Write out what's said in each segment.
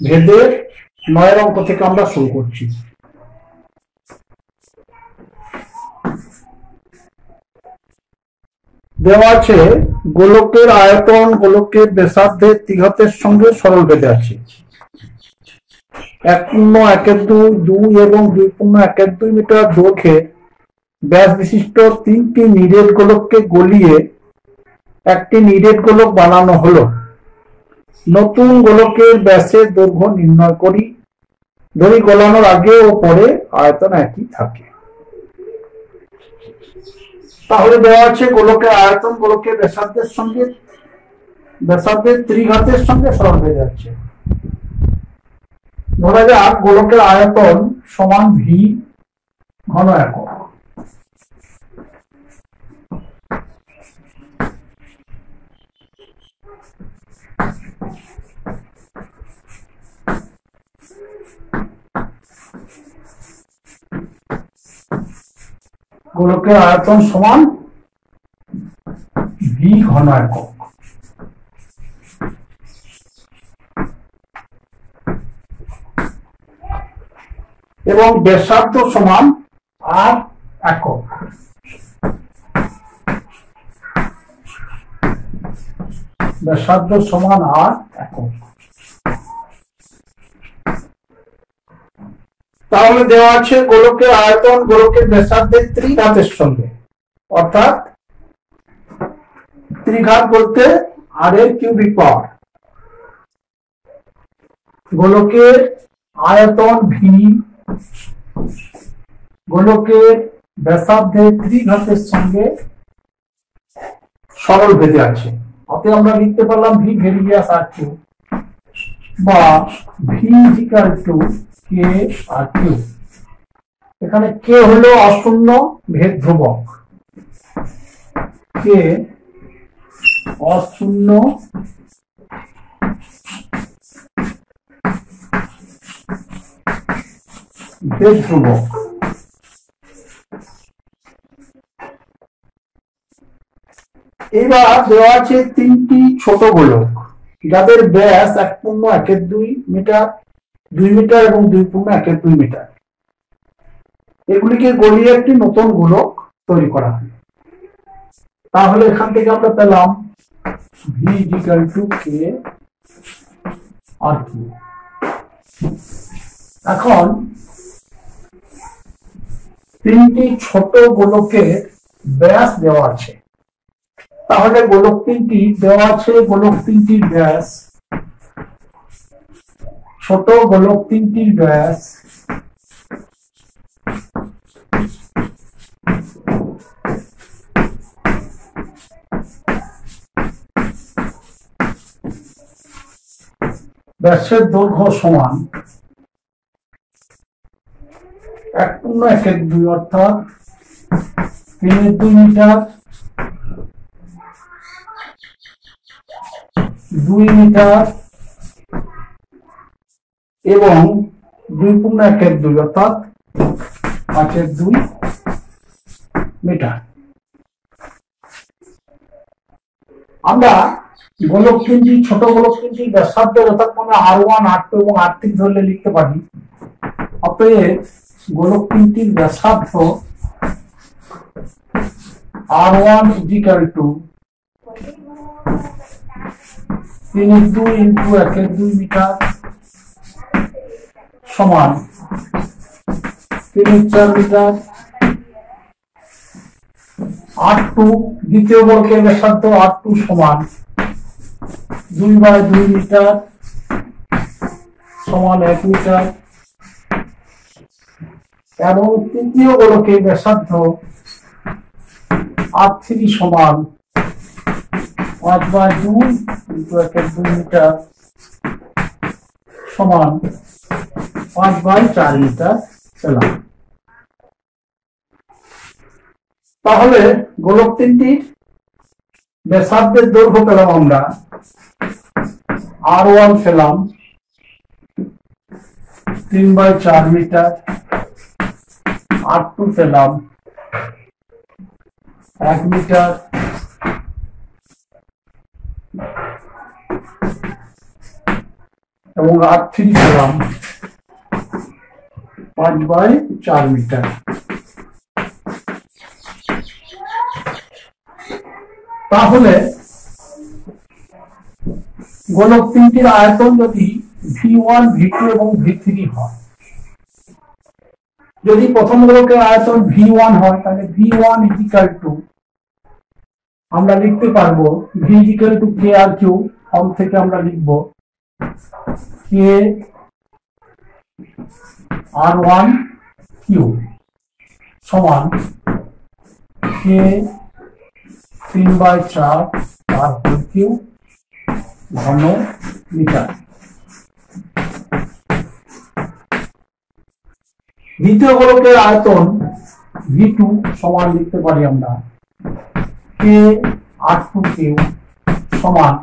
ভেদের 9 অঙ্ক থেকে আমরা শুরু করছি। দেওয়া আছে গোলকের আয়তন গোলকের ব্যাসার্ধের ত্রিঘাতের সঙ্গে সরল ভেদে আছে। 1.1/2 এবং 2.1/2 মিটার দৈর্ঘ্যের ব্যাস বিশিষ্ট 3টি নিরেট গোলককে গলিয়ে একটি নিরেট গোলক বানানো হলো। নতুন গোলকের ব্যাসের দৈর্ঘ্য নির্ণয় করি। ধরি গলানোর আগে ও পরে আয়তন একই থাকে। তাহলে দেওয়া আছে গোলকের আয়তন গোলকের ব্যাসার্ধের ত্রিঘাতের সঙ্গে সরল ভেদে আছে। ধরা যাক গোলকের আয়তন সমান ভি ঘন একক। গোলকের আয়তন সমান ভি ঘন একক। এবং ব্যাসার্ধ সমান আর একক। ব্যাসার্ধ সমান আর একক। তাহলে দেওয়া আছে গোলকের আয়তন গোলকের ব্যাসার্ধের ত্রিঘাতের সঙ্গে, অর্থাৎ ত্রিঘাত বলতে আর এর কিউবিক পাওয়ার। গোলকের আয়তন ভি গোলকের ব্যাসার্ধের ত্রিঘাতের সঙ্গে সরল ভেদে আছে। অতএব আমরা লিখতে পারলাম ভি ভেরিয়াস আর কিউ বা V equal to K R Q. এখানে কে হলো অশূন্য ভেদ ধ্রুবক, কে অশূন্য ভেদ ধ্রুবক। এবার দেওয়া আছে 3টি ছোট গোলক যাদের ব্যাস 1.1/2 মিটার, 2 মিটার এবং 2.1/2 মিটার। এগুলিকে গলিয়ে একটি নতুন গোলক তৈরি করা হয়। তাহলে এখান থেকে আমরা পেলাম V equal to K R Q. এখন 3টি ছোট গোলকের ব্যাস দেওয়া আছে। তাহলে গোলক 3টি দেওয়া আছে, গোলক 3টির ব্যাস, ছোট গোলক 3টির ব্যাস ব্যাসের দৈর্ঘ্য সমান 1.1/2 অর্থাৎ 3/2 মিটার, 2 মিটার এবং 2.1/2 অর্থাৎ 5/2 মিটার। আমরা গোলক 3টি ছোট গোলক 3টি ব্যাসার্ধ যথাক্রমে R1 R2 এবং R3 ধরলে লিখতে পারি। অতএব গোলক 3টির ব্যাসার্ধ R1 equal to 3/2 into 1/2 metre সমান 3/4 মিটার। R2 দ্বিতীয় গোলকের ব্যাসার্ধ R2 সমান 2/2 মিটার সমান 1 মিটার এবং তৃতীয় গোলকের ব্যাসার্ধ R3 সমান 5/2 ইন্টু 1/2 মিটার সমান 5/4 মিটার পেলাম। তাহলে গোলক 3টির ব্যাসার্ধের দৈর্ঘ্য পেলাম আমরা R1 পেলাম 3/4 মিটার, R2 পেলাম 1 মিটার এবং R3 পেলাম 5/4 মিটার। তাহলে গোলক তিনটির আয়তন যদি V1, V2 এবং V3 হয়, যদি প্রথম গোলকের আয়তন V1 হয় তাহলে V1 আমরা লিখতে পারবো V K R Q, form থেকে আমরা লিখব K R1 Q সমান K 3/4 R3 ঘন মিটার। দ্বিতীয় গোলকের আয়তন V2 সমান লিখতে পারি আমরা K R2 Q সমান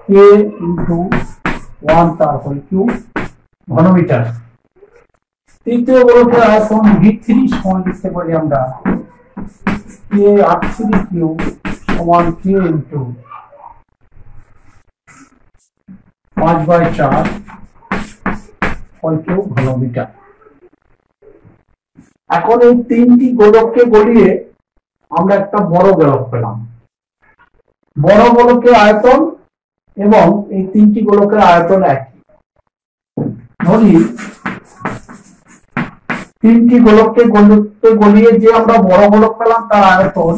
K × 1 তার হোল কিউব ঘন মিটার। তৃতীয় গোলকের আয়তন V3 সমান লিখতে পারি আমরা K R3 Q সমান K × 5/4 হোল কিউব ঘন মিটার। এখন এই তিনটি গোলককে গলিয়ে আমরা একটা বড় গোলক পেলাম। বড় গোলকের আয়তন এবং এই তিনটি গোলকের আয়তন একই। ধরি তিনটি গোলককে গলিয়ে যে আমরা বড় গোলক পেলাম তার আয়তন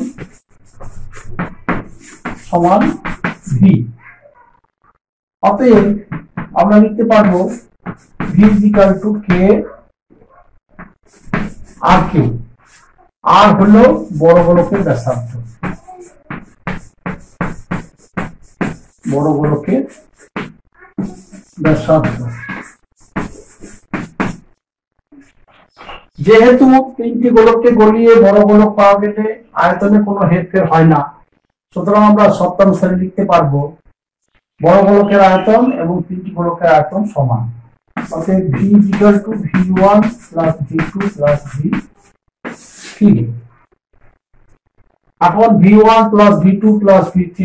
সমান V। অতএব আমরা লিখতে পারবো V K R3। আর হলো বড় গোলকের ব্যাসার্ধ, বড় গোলকের ব্যাসার্ধ। যেহেতু তিনটি গোলককে গলিয়ে বড় গোলক পাওয়া গেলে আয়তনে কোনো হেরফের হয় না, সুতরাং আমরা শর্তানুসারে লিখতে পারবো বড় গোলকের আয়তন এবং তিনটি গোলকের আয়তন সমান। অতএব V V1 + V2 + V3। এখন V1 + V2 + V3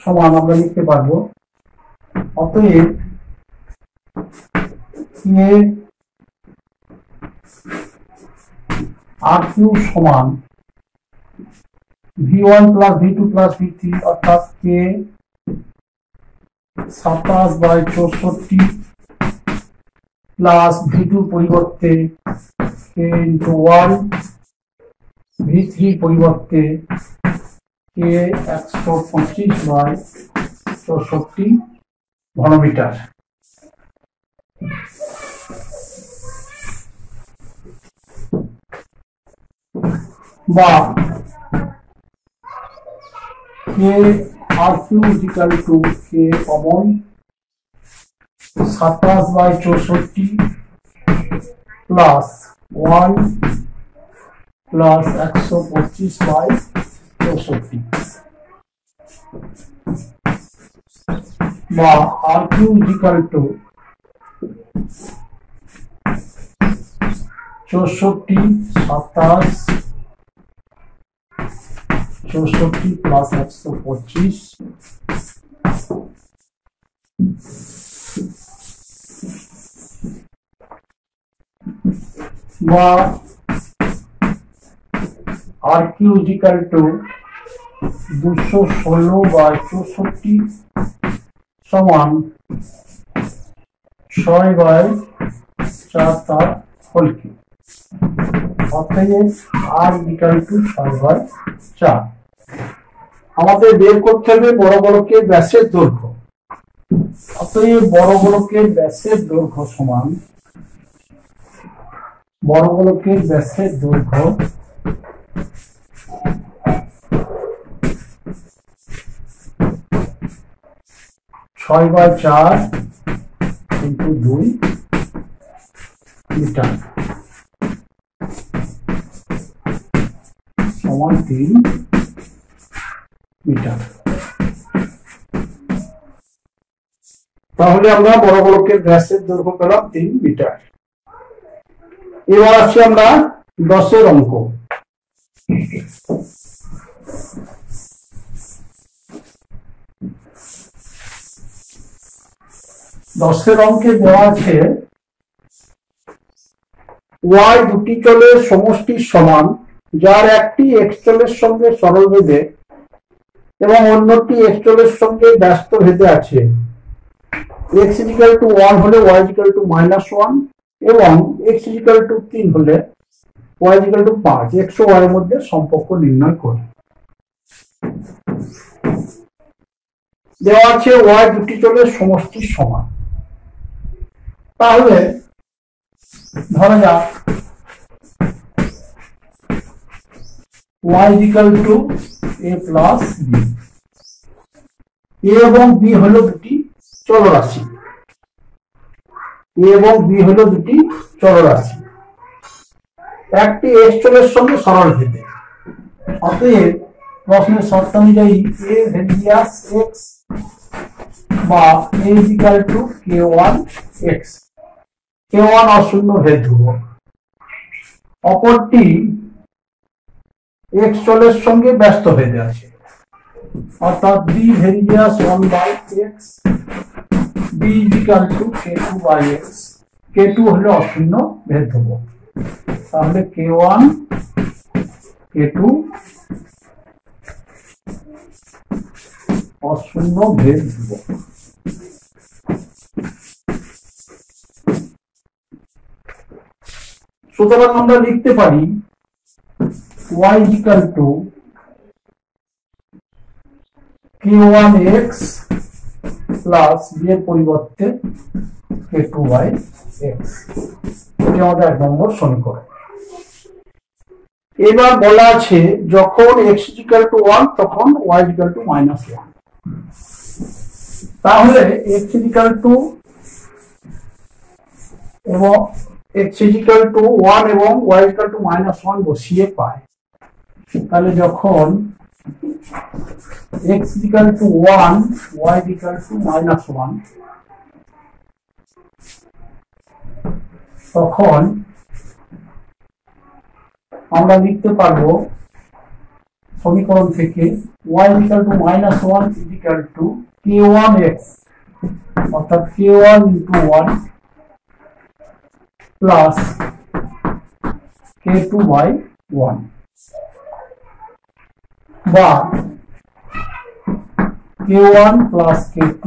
সমান আমরা লিখতে পারবো অতএব K R3 সমান V1 + V2 + V3 অর্থাৎ K 27/64 প্লাস V2 পরিবর্তে K × 1, V3 পরিবর্তে K 125/64 ঘনমিটার। বা K R3 K common 27/64 plus 1 plus 125/64 বা R3 64 27 64 প্লাস 125 বা R3 216/64 সমান 6/4 তার হোল কিউব। অতএব R = 6/4। আমাদের বের করতে হবে বড় গোলকের ব্যাসের দৈর্ঘ্য। অতএব বড় গোলকের ব্যাসের দৈর্ঘ্য সমান বড় গোলকের ব্যাসের দৈর্ঘ্য (6/4 × 2 মিটার সমান 3 মিটার। তাহলে আমরা বড় গোলকের ব্যাসের দৈর্ঘ্য পেলাম 3 মিটার। এবার আসছি আমরা 10 অঙ্ক। 10 অঙ্কে দেওয়া আছে y দুটি চলের সমষ্টির সমান, যার একটি x চলের সঙ্গে সরল ভেদে এবং অন্যটি x চলের সঙ্গে ব্যস্ত ভেদে আছে। x = 1 হলে y = -1 এবং x = 3 হলে y = 5। x ও y এর মধ্যে সম্পর্ক নির্ণয় করি। দেওয়া আছে y দুটি চলের সমষ্টির সমান। তাহলে ধরা যাক y = a plus b। a এবং b হলো দুটি চলরাশি। a এবং b হলো দুটি চলরাশি, একটি x চলের সঙ্গে সরল ভেদে। অতএব প্রশ্নের শর্ত অনুযায়ী a রেডিয়াস x বা a = k1x, k1 অশূন্য ভেদ ধ্রুবক, অপরটি x চলের সঙ্গে ব্যস্ত ভেদে আছে, অর্থাৎ b radius 1/x, b = k2/x, k2 হলো অশূন্য ভেদ ধ্রুবক। তাহলে k1 k2 অশূন্য ভেদ ধ্রুবক। সুতরাং আমরা লিখতে পারি y = k1x প্লাস b এর পরিবর্তে k2/x। এটি আমাদের 1 নম্বর সমীকরণ। এবার বলা আছে যখন x = 1 তখন y = -1। তাহলে x = এবং x = 1 এবং y = -1 বসিয়ে পাই। তাহলে যখন x = 1 y = -1 তখন আমরা লিখতে পারবো সমীকরণ থেকে y = -1 = k1x, অর্থাৎ k1 × 1 প্লাস k2/1 বা k1 প্লাস k2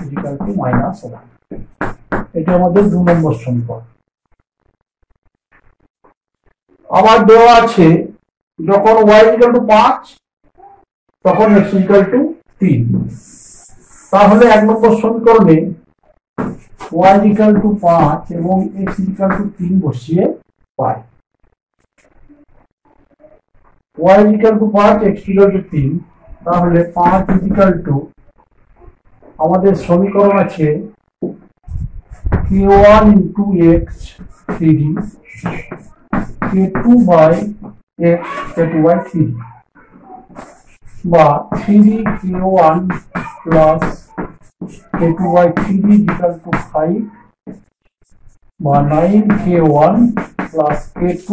= -1। এটা আমাদের 2 নম্বর সমীকরণ। আবার দেওয়া আছে যখন y = 5 তখন x = 3। তাহলে 1 নম্বর সমীকরণে y = 5 এবং x = 3 বসিয়ে পাই। y = 5 x = 3, তাহলে 5 আমাদের সমীকরণ আছে k1 × x 3 k2/x k2/3 বা 3k1 প্লাস k2/3 = 5 বা 9k1 প্লাস k2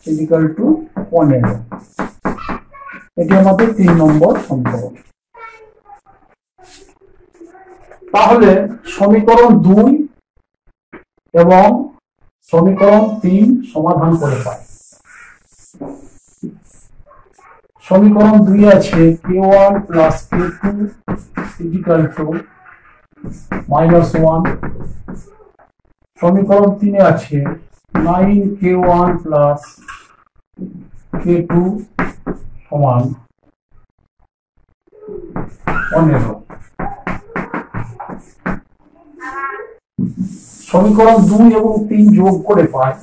= 15। এটি আমাদের 3 নম্বর সমীকরণ। তাহলে সমীকরণ 2 এবং সমীকরণ 3 সমাধান করে পাই। সমীকরণ 2 আছে k1 প্লাস k2 = -1। সমীকরণ 3 আছে 9k1 প্লাস k2 সমান 15। সমীকরণ 2 এবং 3 যোগ করে পাই,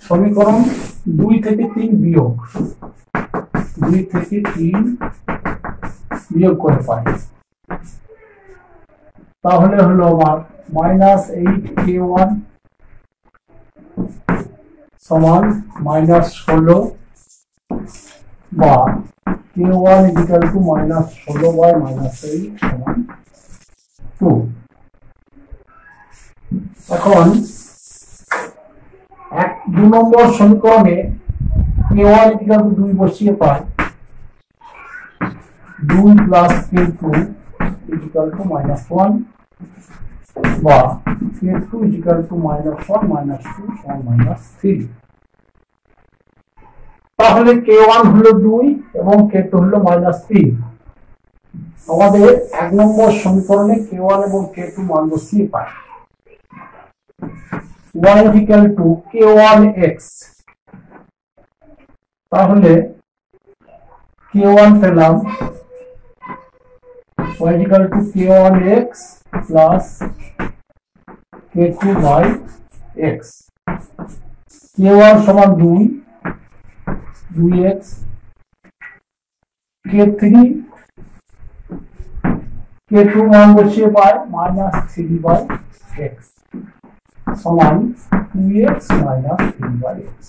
সমীকরণ 2 থেকে 3 বিয়োগ, 2 থেকে 3 বিয়োগ করে পাই। তাহলে হলো আমার -8k1 সমান -16 বা k1 = -16/-8 সমান 2। এখন 2 নম্বর সমীকরণে k1 = 2 বসিয়ে পাই। 2 প্লাস k2 ইকুয়াল টু -1 বা k2 ইকুয়াল টু -1 -2 সমান -3। তাহলে k1 হলো 2 এবং k2 হলো -3। আমাদের 1 নম্বর সমীকরণে k1 এবং k2 মান বসিয়ে পাই। y ইকুয়াল টু k1x, তাহলে k1 পেলাম y equal to k1x plus k2 by x। k1 সমান 2x, k3 k2 মান বসিয়ে পাই -3 বাই x সমান 2x -3 বাই x।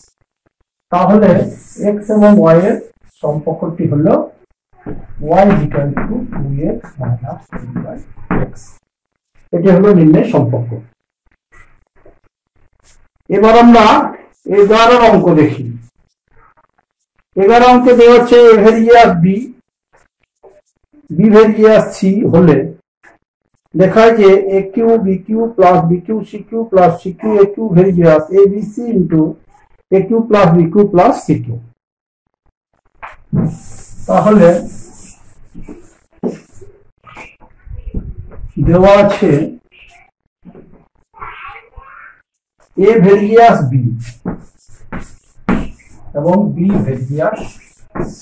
তাহলে x এবং y এর সম্পর্কটি হলো y equal to 2x -3 by x। এটি হলো নির্ণয় সম্পর্ক। এবার আমরা 11 অঙ্ক দেখি। 11 অঙ্কে দেওয়া হচ্ছে a various b, b various c হলে লেখা যে aq bq plus bq cq plus cq aq various abc into aq plus bq plus cq। তাহলে দেওয়া আছে a ভেরিয়াস b এবং b various c।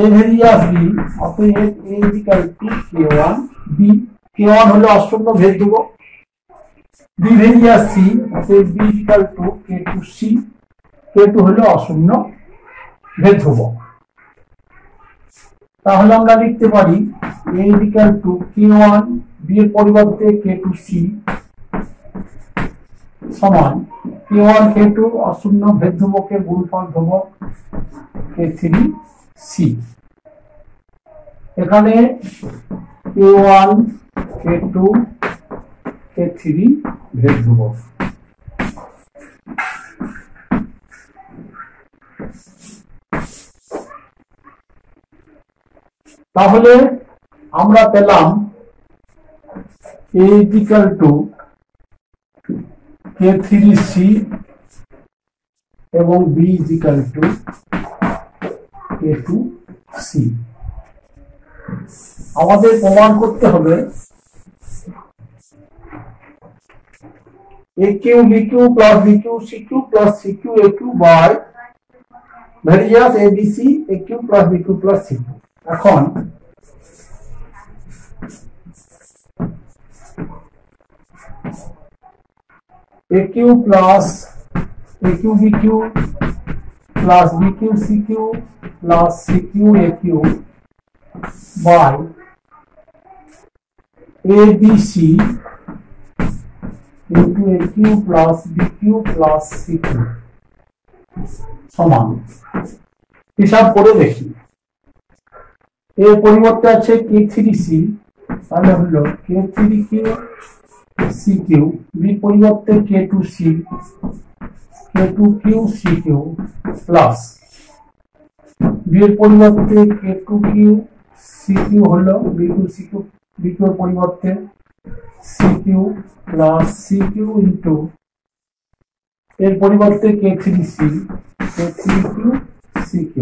a various b অতএব a equal to k1 b, k1 হলো অশূন্য ভেদ ধ্রুবক। b various c অতএব b equal to k2 c, k2 হলো অশূন্য ভেদ ধ্রুবক। তাহলে আমরা লিখতে পারি a equal to k1 b এর পরিবর্তে k2 c সমান k1 k2 অশূন্য ভেদ ধ্রুবকের গুণফল ধ্রুবক k3 c। এখানে k1 k2 k3 ভেদ ধ্রুবক। তাহলে আমরা পেলাম a ইকুয়াল টু k3c এবং b ইকুয়াল টু k2c। আমাদের প্রমাণ করতে হবে aq bq plus bq cq plus cq aq by various abc aq plus bq plus cq। এখন aq plus aq bq plus bq cq plus cq aq by abc into aq plus bq plus cq সমান। হিসাব করে দেখি, এর পরিবর্তে আছে k3c, তাহলে হলো k3q cq, b পরিবর্তে k2c k2q cq plus b এর পরিবর্তে k2q cq হলো b2 cq, b2 এর পরিবর্তে cq প্লাস cq ইনটু এর পরিবর্তে k3c k3q cq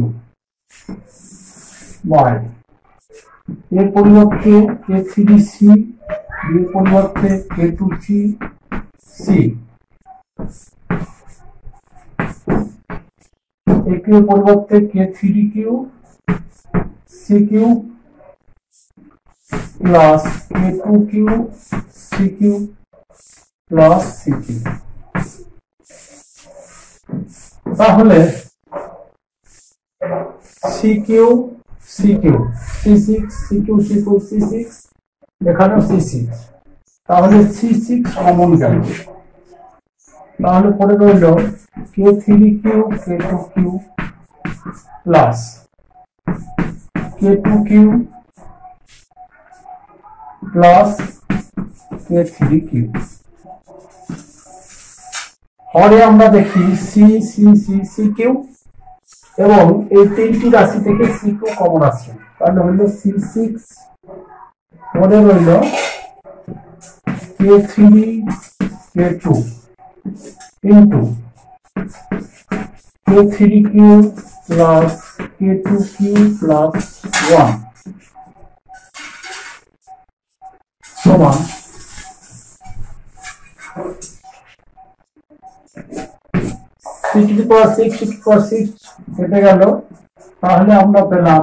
বাই এর পরিবর্তে k3c, b এর পরিবর্তে k2c c, aq এর পরিবর্তে k3q cq plus k2q cq plus cq। তাহলে cq cq c6 cq cq c6 এখানেও c6, তাহলে c6 কমন গেল। তাহলে পড়ে রইল k3q k2q plus k2q plus k3q। হরে আমরা দেখি c c c cq এবং এই তিনটি রাশি থেকে cq কমন আছে। তাহলে হলো C6 পরে রইল K3 K2 into K3Q plus K2Q plus 1 সমান কেটে গেল। তাহলে আমরা পেলাম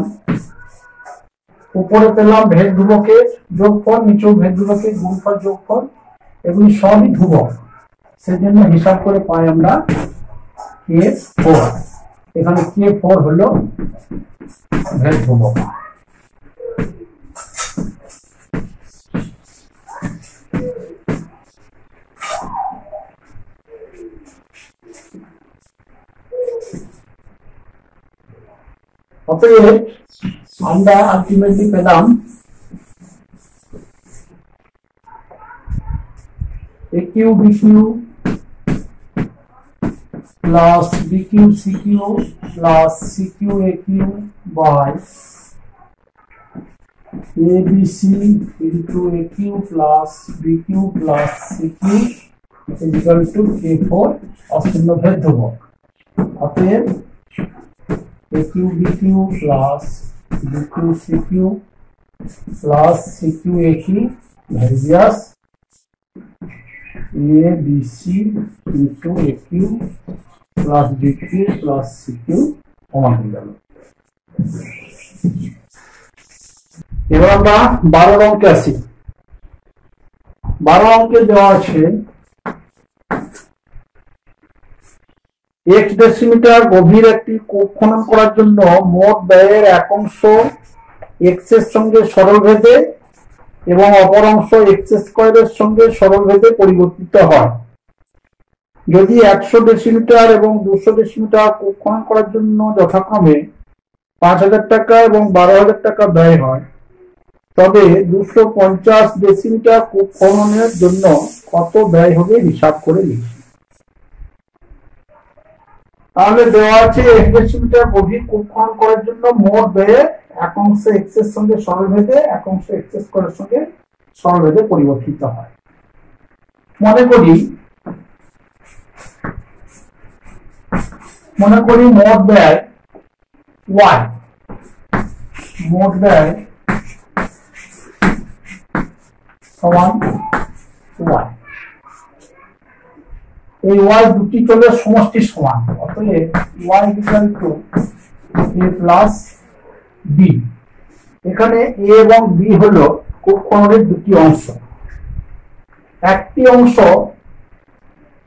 উপরে পেলাম ভেদ ধ্রুবকের যোগফল, নিচেও ভেদ ধ্রুবকের গুণফল যোগফল, এগুলি সবই ধ্রুবক, সেজন্য হিসাব করে পাই আমরা K4। এখানে K4 হলো ভেদ ধ্রুবক। অতএব আমরা আলটিমেটলি পেলাম AQ BQ plus BQ CQ plus CQ AQ by ABC into AQ plus BQ plus CQ is equal to K4 অসীম ভেদ ধ্রুবক। অতএব AQ BQ plus BQ CQ plus CQ AQ various ABC into AQ plus BQ plus CQ সমান হয়ে গেল। এবার আমরা 12 অঙ্কে আসি। 12 অঙ্কে দেওয়া আছে x ডেসিমিটার গভীর একটি কূপ খনন করার জন্য মোট ব্যয়ের এক অংশ x এর সঙ্গে সরল ভেদে এবং অপর অংশ x স্কয়ারের সঙ্গে সরল ভেদে পরিবর্তিত হয়। যদি 100 ডেসিমিটার এবং 200 ডেসিমিটার কূপ খনন করার জন্য যথাক্রমে 5000 টাকা এবং 12000 টাকা ব্যয় হয়, তবে 250 ডেসিমিটার কূপ খননের জন্য কত ব্যয় হবে হিসাব করে লিখি। তাহলে দেওয়া আছে 1 ডেসিমিটার গভীর কূপ খনন করার জন্য মোট ব্যয়ে এক অংশ x এর সঙ্গে সরল ভেদে এক অংশ x স্কয়ারের সঙ্গে সরল ভেদে পরিবর্তিত হয়। মনে করি মোট ব্যয় y, মোট ব্যয় সমান y। এই y দুটি চলে সমষ্টি সমান, অতএব y equal two a plus b। এখানে a এবং b হলো কূপ খননের দুটি অংশ। একটি অংশ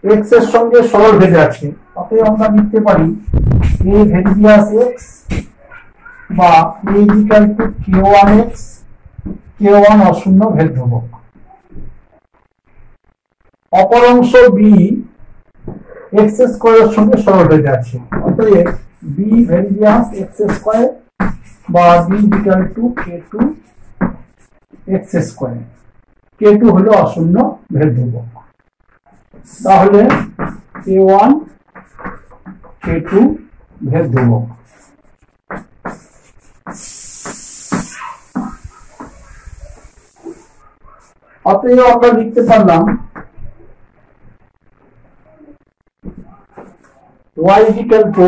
x এর সঙ্গে সরল ভেদে আছে, অতএব আমরা লিখতে পারি a ভেরিয়াস x বা a equal to k1x, k1 অশূন্য ভেদ ধ্রুবক। অপর অংশ b x স্কয়ারের সঙ্গে সরল ভেদে আছে, অতএব b ভেরিয়াস x স্কয়ার বা b equal to k2 x square. k2 হলো অশূন্য ভেদ ধ্রুবক। তাহলে k1 k2 ভেদ ধ্রুবক। অতএব আমরা লিখতে পারলাম y equal to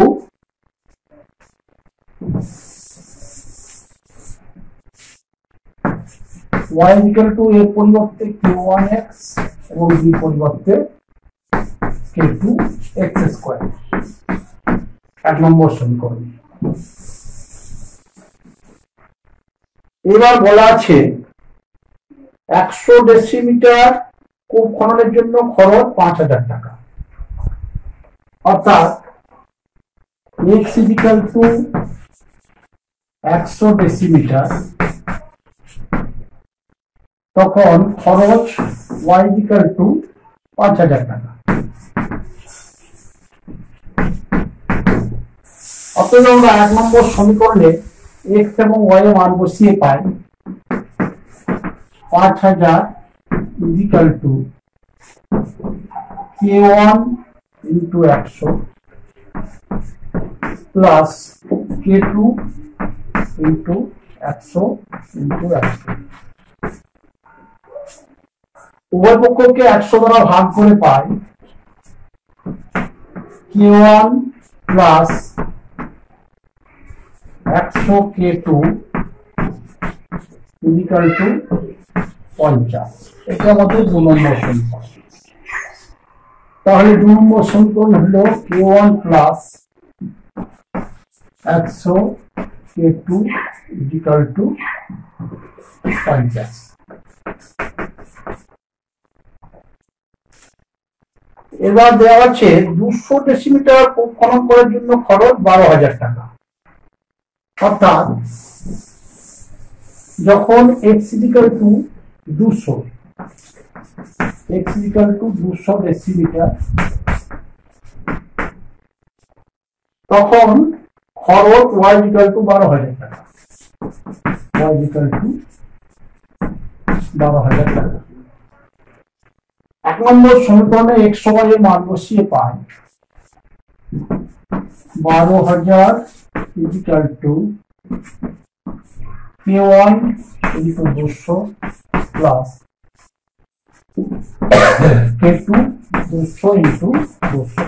a পরিবর্তে k1x এবং b পরিবর্তে k2 x স্কয়ার। 1 নম্বর সমীকরণ। এবার বলা আছে 100 ডেসিমিটার কূপ খননের জন্য খরচ 5000 টাকা, অর্থাৎ x ইকুয়াল টু 100 ডেসিমিটার, তখন খরচ y ইকুয়াল টু 5000 টাকা। অতএব আমরা 1 নম্বর সমীকরণে x এবং y এর মান বসিয়ে পাই 5000 equal to k1 into 100 plus k2 into 100 into 100। উভয় পক্ষকে 100 দ্বারা ভাগ করে পাই K1 plus 100 K2 equal two 50। এটা আমাদের 2 নম্বর সমীকরণ। তাহলে 2 নম্বর সমীকরণ হলো K1 plus 100 K2 equal two 50। এবার দেওয়া আছে 200 ডেসিমিটার খনন করার জন্য খরচ 12,000 টাকা। অর্থাৎ যখন x ইকুয়াল টু 200 ডেসিমিটার, তখন খরচ y ইকুয়াল টু 12,000 টাকা। y ইকুয়াল টু 12,000 টাকা। 1 নম্বর সমীকরণে x সমানের মান বসিয়ে পাই 12,000 equal to K1 equal 200 plus K2 200 into 200।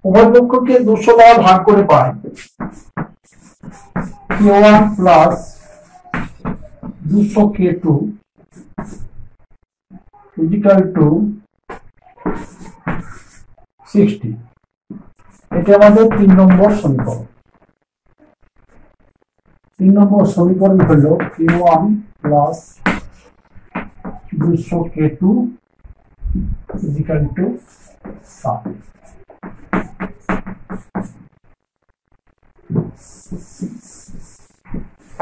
উভয় পক্ষকে 200 দ্বারা ভাগ করে পাই K1 plus 200 K2 equal two 60। এটা আমাদের 3 নম্বর সমীকরণ। 3 নম্বর সমীকরণ হলো K1 plus 200 K2 equal two 60।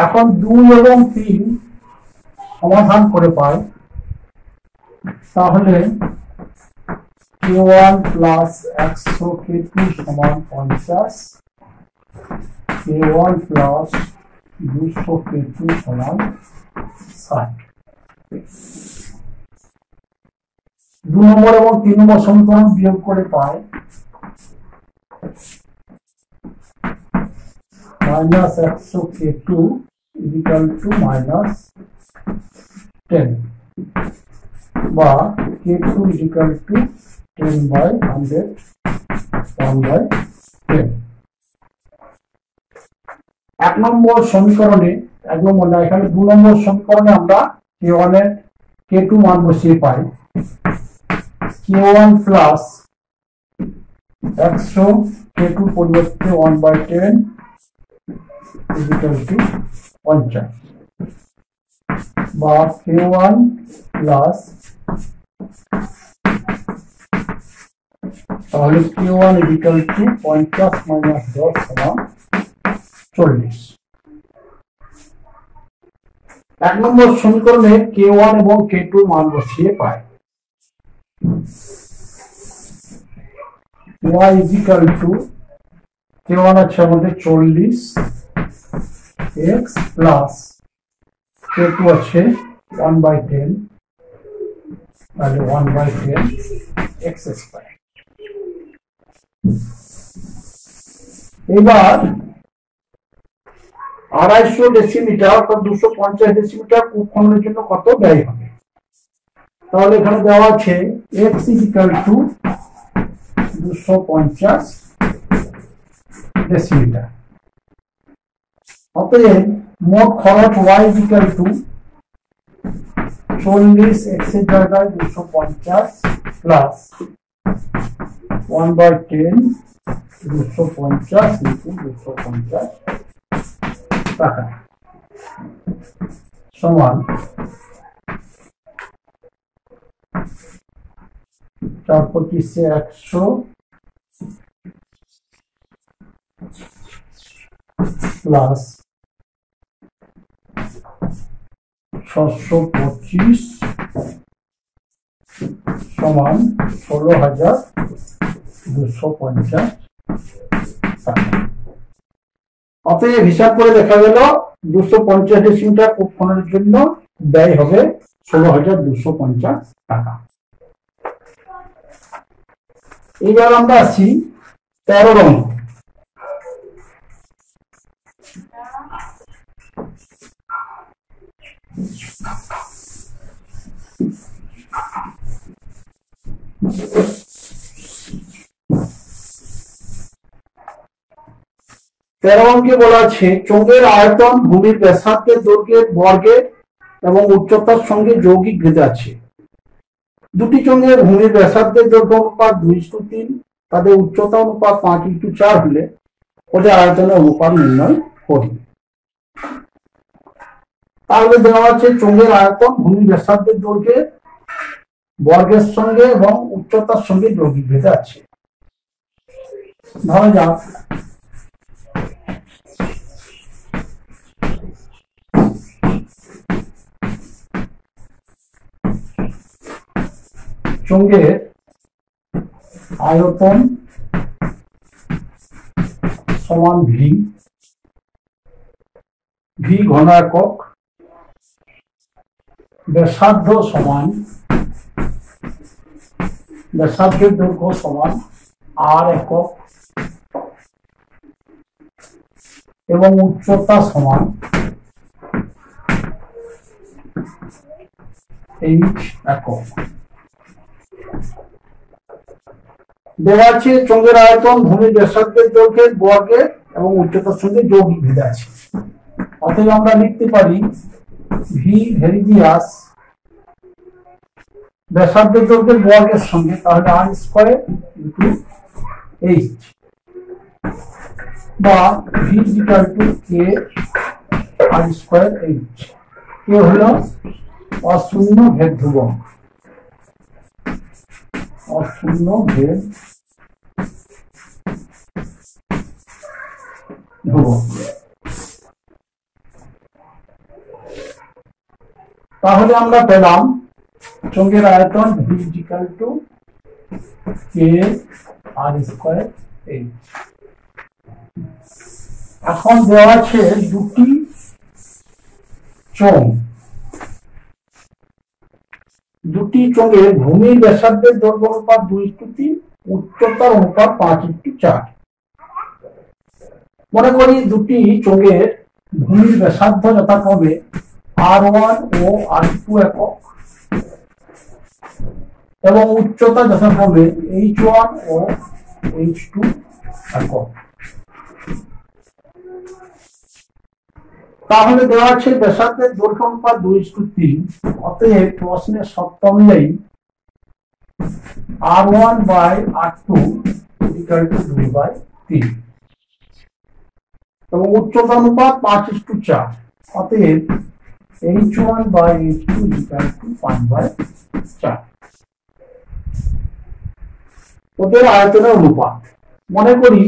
এখন 2 এবং 3 সমাধান করে পাই, তাহলে K1 প্লাস 100 K2 সমান 50, K1 প্লাস 200 K2 সমান 60। 2 নম্বর এবং 3 নম্বর সমীকরণ বিয়োগ করে পাই minus 100 K2 equal to minus 10 বা K2 ইকুয়াল টু 10/100 1/10। 1 নম্বর সমীকরণে, 1 নম্বর না, এখানে 2 নম্বর সমীকরণে আমরা K1 এর K2 মান বসিয়ে পাই K1 প্লাস 100 K2 পরিবর্তে 1/10 ইকুয়াল টু 50 বা K1 প্লাস, তাহলে K1 ইকুয়াল টু 50 মাইনাস 10 সমান 40। 1 নম্বর সমীকরণে K1 এবং K2 মান বসিয়ে পাই y ইকুয়াল টু K1 আছে আমাদের 40 x প্লাস K2 আছে 1/10, তাহলে 1/10 x স্কয়ার। এবার 250 ডেসিমিটার অর্থাৎ 250 ডেসিমিটার কূপ খননের জন্য কত ব্যয় হবে? তাহলে এখানে দেওয়া আছে x ইকুয়াল টু 250 ডেসিমিটার। অতএব মোট খরচ y ইকুয়াল টু 40 x এর জায়গায় 250 প্লাস 1/10 250 ইনটু 250 টাকা সমান 4/25 100 প্লাস 625 সমান 16,250 টাকা। অতএব হিসাব করে দেখা গেল 250 ডেসিমিটার কূপ খননের জন্য ব্যয় হবে 16,250 টাকা। এবার আমরা আসি 13 অঙ্ক। তেরো অঙ্কে বলা আছে চোঙের আয়তন ভূমির ব্যাসার্ধের দৈর্ঘ্যের বর্গের এবং উচ্চতার সঙ্গে যৌগিক ভেদে আছে। দুটি চোঙের ভূমির ব্যাসার্ধের দৈর্ঘ্য অনুপাত 2:3, তাদের উচ্চতা অনুপাত 5:4 হলে ওদের আয়তনের অনুপাত নির্ণয় করি। তাহলে দেওয়া আছে চোঙের আয়তন ভূমির ব্যাসার্ধের দৈর্ঘ্যের বর্গের সঙ্গে এবং উচ্চতার সঙ্গে যৌগিক ভেদে আছে। ধরা যাক চোঙের আয়তন সমান ভি, ভি ঘন একক, ব্যাসার্ধ সমান ব্যাসার্ধের দৈর্ঘ্য সমান আর একক এবং উচ্চতা সমান এইচ একক। দেওয়া আছে চোঙের আয়তন ভূমির ব্যাসার্ধের দৈর্ঘ্যের বর্গের এবং উচ্চতার সঙ্গে যৌগিক ভেদে আছে। অতএব আমরা লিখতে পারি ভি ভেরিজিয়াস ব্যাসার্ধের দৈর্ঘ্যের বর্গের সঙ্গে, তাহলে আর স্কয়ার ইন্টু এইচ, বা V equal to K R square H. K হলো অশূন্য ভেদ ধ্রুবক, অশূন্য ভেদ ধ্রুবক। তাহলে আমরা পেলাম চোঙের আয়তন V equal to K R square H. এখন দেওয়া আছে দুটি চোঙ, দুটি চোঙের ভূমির ব্যাসার্ধের দৈর্ঘ্য অনুপাত 2:3, উচ্চতার অনুপাত 5:4। মনে করি দুটি চোঙের ভূমির ব্যাসার্ধ যথাক্রমে R1 ও R2 একক এবং উচ্চতা যথাক্রমে H1 ও H2 একক। তাহলে দেওয়া আছে ব্যাসার্ধের দৈর্ঘ্য অনুপাত 2:3, অতএব প্রশ্নের শর্ত অনুযায়ী R1 by R2 equal to 2/3 এবং উচ্চতা অনুপাত 5:4, অতএব H1 by H2 equal to 5/4। ওদের আয়তনের অনুপাত মনে করি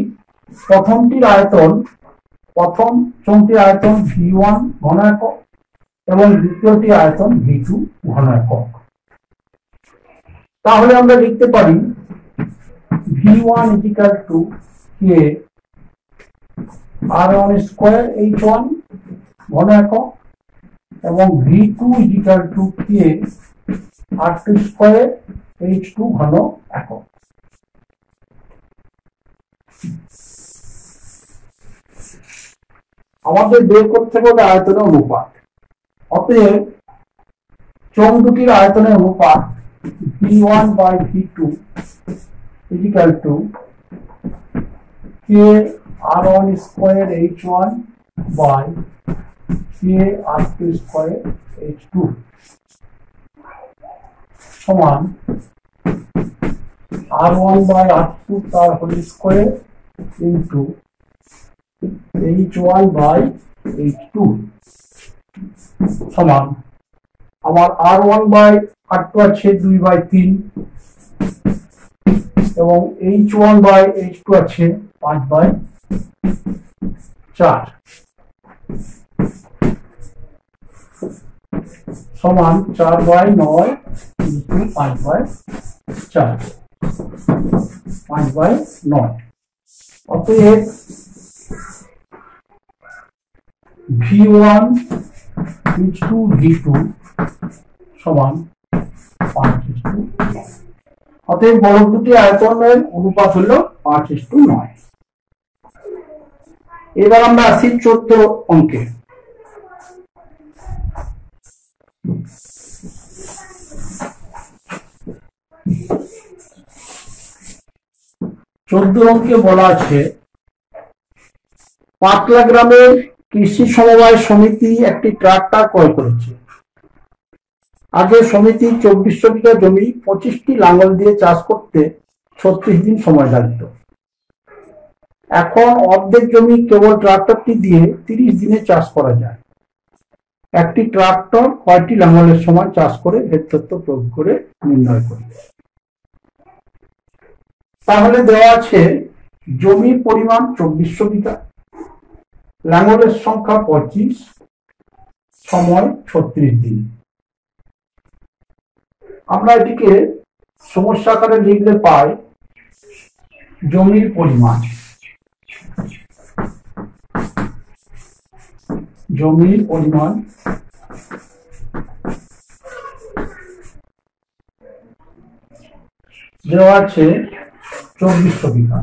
প্রথম চোঙটির আয়তন V1 ঘন একক এবং দ্বিতীয়টি আয়তন V2 ঘন একক। তাহলে আমরা লিখতে পারি V1 equal to K R1 square H1 ঘন একক এবং V2 equal to K R2 square H2 ঘন একক। আমাদের বের করতে হবে আয়তনের অনুপাত। অতএব চোঙ দুটির আয়তনের অনুপাত V1 by V2 equal to K R1 square H1 by K R2 square H2 সমান R1 বাই R2 তার whole square into H1 by H2 সমান আমার R1 বাই R2 আছে 2/3 এবং H1 বাই H2 আছে 5/4 সমান 4/9 ইন্টু 5/4 5/9। অতএব V1 into V2 সমান 5:9। অতএব বলক দুটি আয়তনের অনুপাত হলো 5:9। এবার আমরা আসি 14 অঙ্কে। 14 অঙ্কে বলা আছে পাতলা গ্রামের কৃষি সমবায় সমিতি একটি ট্রাক্টর ক্রয় করেছে। আগে সমিতি 2400 বিঘা জমি 25টি লাঙ্গল দিয়ে চাষ করতে 36 দিন সময় লাগত। এখন অর্ধেক জমি কেবল ট্রাক্টরটি দিয়ে 30 দিনে চাষ করা যায়। একটি ট্রাক্টর কয়টি লাঙ্গলের সময় চাষ করে এর তথ্য প্রয়োগ করে নির্ণয় করি। তাহলে দেওয়া আছে জমির পরিমাণ 2400 বিঘা, লাঙ্গলের সংখ্যা 25, সময় 36 দিন। আমরা এটিকে সমস্যা আকারে লিখলে পাই জমির পরিমাণ দেওয়া আছে 2400 বিঘা।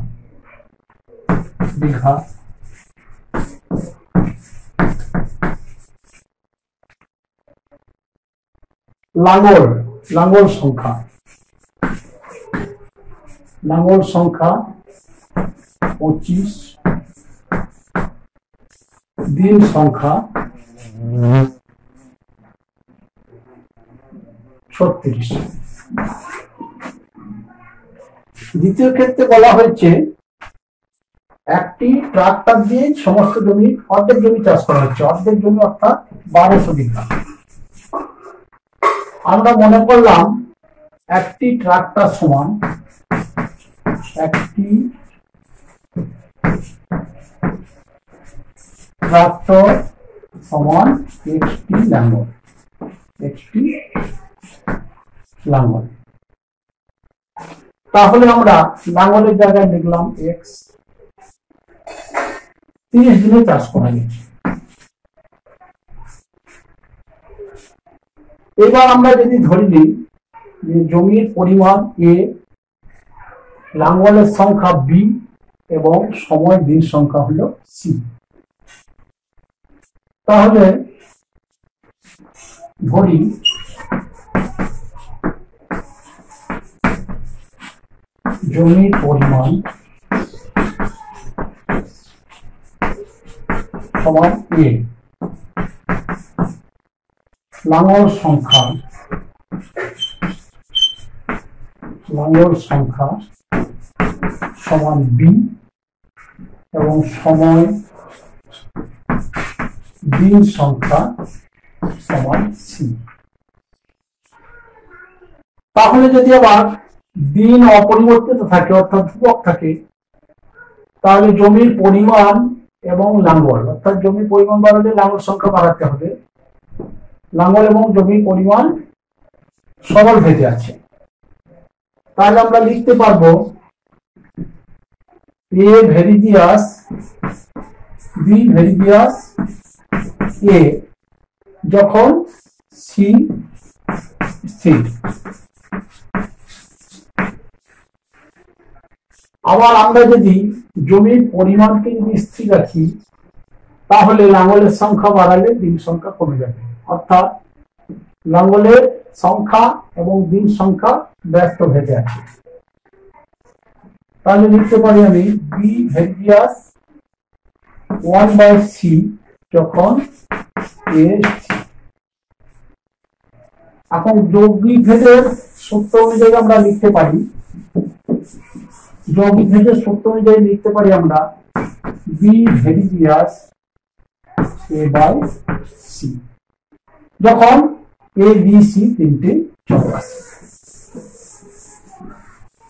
লাঙ্গল সংখ্যা 25, দিন সংখ্যা 36। দ্বিতীয় ক্ষেত্রে বলা হয়েছে একটি ট্রাক্টর দিয়ে সমস্ত জমি অর্ধেক জমি চাষ করা হচ্ছে, অর্ধেক জমি অর্থাৎ 1200 বিঘা। আমরা মনে করলাম একটি ট্রাক্টর সমান একটি লাঙ্গল। তাহলে আমরা লাঙ্গলের জায়গায় লিখলাম x, 30 দিনে চাষ করা গেছে। এবার আমরা যদি ধরে নিই যে জমির পরিমাণ a, লাঙ্গলের সংখ্যা b এবং সময় দিন সংখ্যা হলো c, তাহলে ধরি জমির পরিমাণ সমান a, লাঙ্গল সংখ্যা সমান b এবং সময় দিন সংখ্যা সমান c। তাহলে যদি আবার দিন অপরিবর্তিত থাকে অর্থাৎ ধ্রুবক থাকে, তাহলে জমির পরিমাণ এবং লাঙ্গল অর্থাৎ জমির পরিমাণ বাড়ালে লাঙ্গল সংখ্যা বাড়াতে হবে। লাঙ্গল এবং জমির পরিমাণ সরল ভেদে আছে, তাহলে আমরা লিখতে পারবো a ভেরিজিয়াস b ভেরিজিয়াস a যখন c স্থির। আবার আমরা যদি জমির পরিমাণকে যদি স্থির রাখি তাহলে লাঙ্গলের সংখ্যা বাড়ালে দিন সংখ্যা কমে যাবে, অর্থাৎ লাঙ্গলের সংখ্যা এবং দিন সংখ্যা ব্যস্ত ভেদে আছে। তাহলে লিখতে পারি আমি b ভেরিজিয়াস 1/c যখন a স্থির। এখন যৌগিক ভেদের সূত্র অনুযায়ী আমরা লিখতে পারি আমরা b ভেরিজিয়াস a/c যখন a b c তিনটে চল আছে,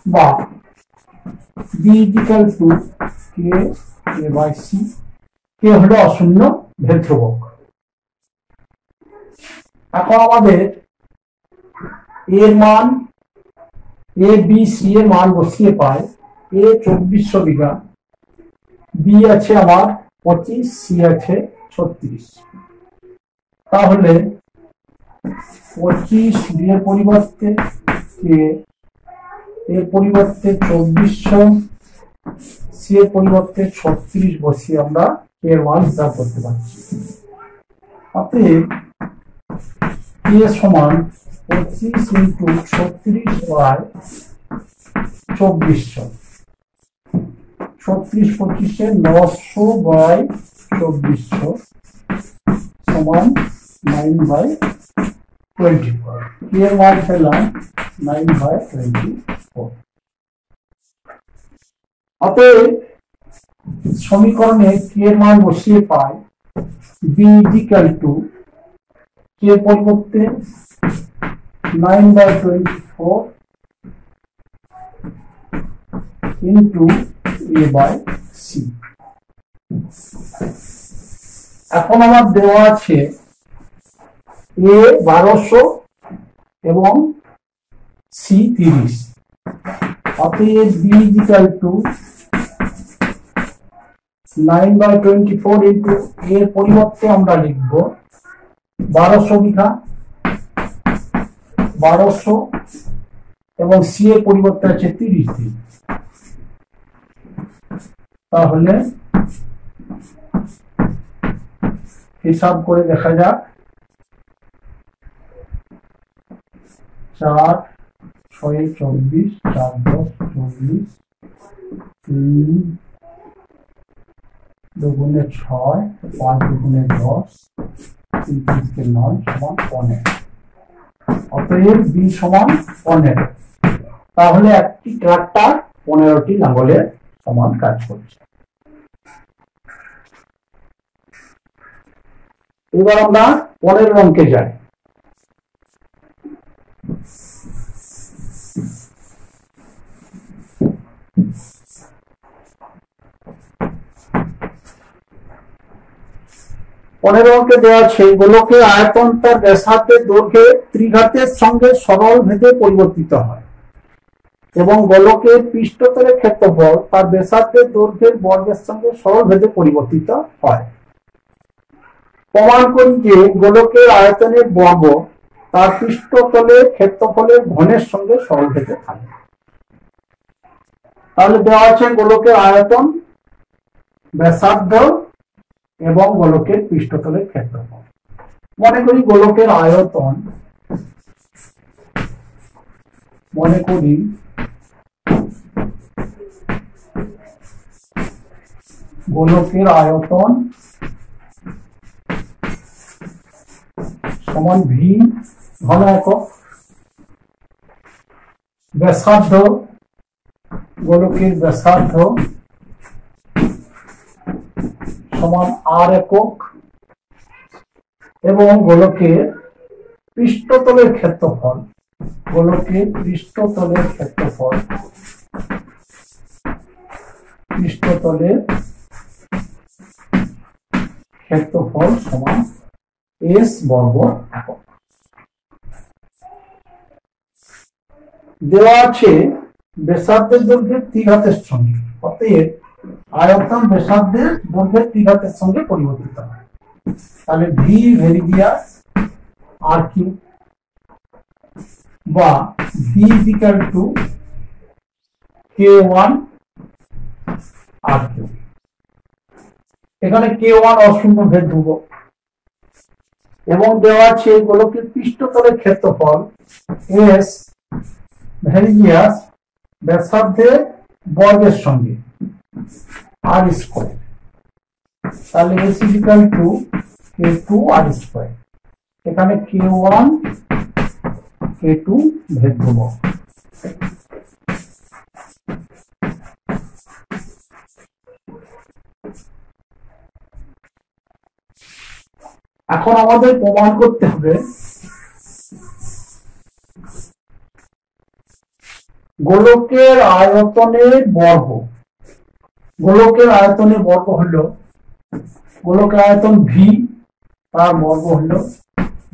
বা b equal to k a/c। কে হলো অশূন্য ভেদ ধ্রুবক। এখন আমাদের এর মান a b c এর মান বসিয়ে পায় a 2400 বিঘা, b আছে আমার 25, c আছে 36। তাহলে 25 b এর পরিবর্তে এর পরিবর্তে 2400, c এর পরিবর্তে 36 বসিয়ে আমরা এর মান হিসাব করতে পারছি। অতএব কে সমান 25 ইন্টু 36 বাই 2400, 36 25 900 বাই 2400 সমান 9 বাই 24। কে এর মান পেলাম 9 বাই 24। অতএব সমীকরণে কে এর মান বসিয়ে পাই বি ইকুয়াল টু কে পরিবর্তে 9 by 24 into A by C. এখন আমার দেওয়া আছে এ 1200 এবং সি 30। অতএব B equal to 9 by 24 into এর পরিবর্তে আমরা লিখব 1200 লিখা 1200 এবং সি এর পরিবর্তে আছে 30 দিন। তাহলে হিসাব করে দেখা যাক 4 6 24 4 10 24 3 দুগুণে 6 5 দুগুণে 10 3 3 9 সমান 15। অতএব বি সমান 15। তাহলে একটি ট্রাক্টর 15টি লাঙ্গলের সমান কাজ করছে। এবার আমরা 15 অঙ্কে যাই। অঙ্কে দেওয়া আছে গোলকের আয়তন তার ব্যাসার্ধের দৈর্ঘ্যে ত্রিঘাতের সঙ্গে সরল ভেদে পরিবর্তিত হয় এবং গোলকের পৃষ্ঠতলের ক্ষেত্রফল তার ব্যাসার্ধের দৈর্ঘ্যের বর্গের সঙ্গে সরল ভেদে পরিবর্তিত হয়। প্রমাণ করি যে গোলকের আয়তনের বর্গ তার পৃষ্ঠতলের ক্ষেত্রফলের ঘনের সঙ্গে সরল ভেদে থাকে। তাহলে দেওয়া আছে গোলকের আয়তন, ব্যাসার্ধ এবং গোলকের পৃষ্ঠতলের ক্ষেত্রফল। মনে করি গোলকের আয়তন, মনে করি গোলকের আয়তন সমান ভি ঘন একক, ব্যাসার্ধ গোলকের ব্যাসার্ধ সমান আর একক এবং গোলকের পৃষ্ঠতলের ক্ষেত্রফল, গোলকের পৃষ্ঠতলের ক্ষেত্রফল, পৃষ্ঠতলের ক্ষেত্রফল সমান এস বর্গ একক। দেওয়া আছে ব্যাসার্ধের দৈর্ঘ্যের ত্রিঘাতের সঙ্গে, অতএব আয়তন ব্যাসার্ধের দৈর্ঘ্যের ত্রিঘাতের সঙ্গে পরিবর্তিত হয়। তাহলে ভি রেডিয়াস আর কিউ বা V equal to K1 R Q. এখানে K1 অশূন্য ভেদ ধ্রুবক এবং দেওয়া আছে গোলকের পৃষ্ঠতলের ক্ষেত্রফল এস রেডিয়াস ব্যাসার্ধের বর্গের সঙ্গে আর স্কয়ার। তাহলে S equal to K2 R square. এখানে K1 K2 ভেদ ধ্রুবক। এখন আমাদের প্রমাণ করতে হবে গোলকের আয়তনের বর্গ, গোলকের আয়তনের বর্গ হলো গোলকের আয়তন ভি, তার বর্গ হলো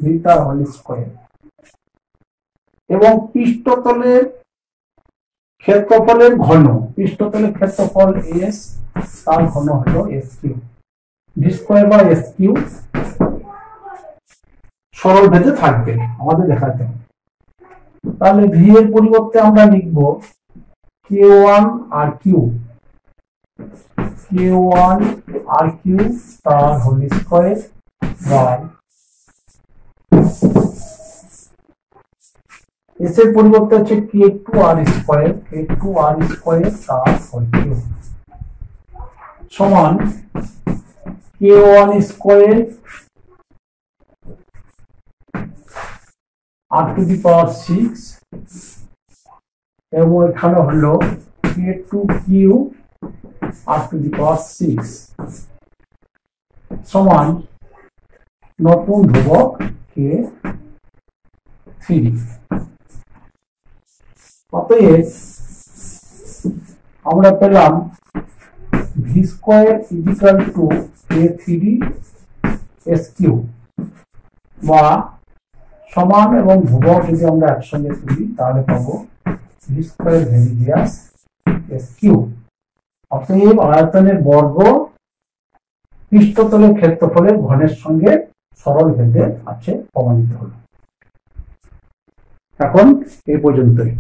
ভি তার হোল স্কয়ার এবং পৃষ্ঠতলের ক্ষেত্রফলের ঘন, পৃষ্ঠতলের ক্ষেত্রফল এস, তার ঘন হলো এস কিউ। ভি স্কয়ার বা এস কিউ সরল ভেদে থাকবে আমাদের দেখাতে হবে। তাহলে ভি এর পরিবর্তে আমরা লিখব K1 R cube k1 r cube তার হোল স্কয়ার বাই s এর পরিবর্তে হচ্ছে k2 r স্কয়ার তার হোল কিউব সমান k1 square r to the power 6 এবং এখানে হলো k2 cube r to the power 6 সমান নতুন ধ্রুবক k3। অতএব আমরা পেলাম v square equal to k3 s cube বা সমান এবং ধ্রুবক যদি আমরা একসঙ্গে তুলি তাহলে পাবো v square radius s cube. অতএব আয়তনের বর্গ পৃষ্ঠতলের ক্ষেত্রফলের ঘনের সঙ্গে সরল ভেদে আছে প্রমাণিত হলো। এখন এই পর্যন্তই।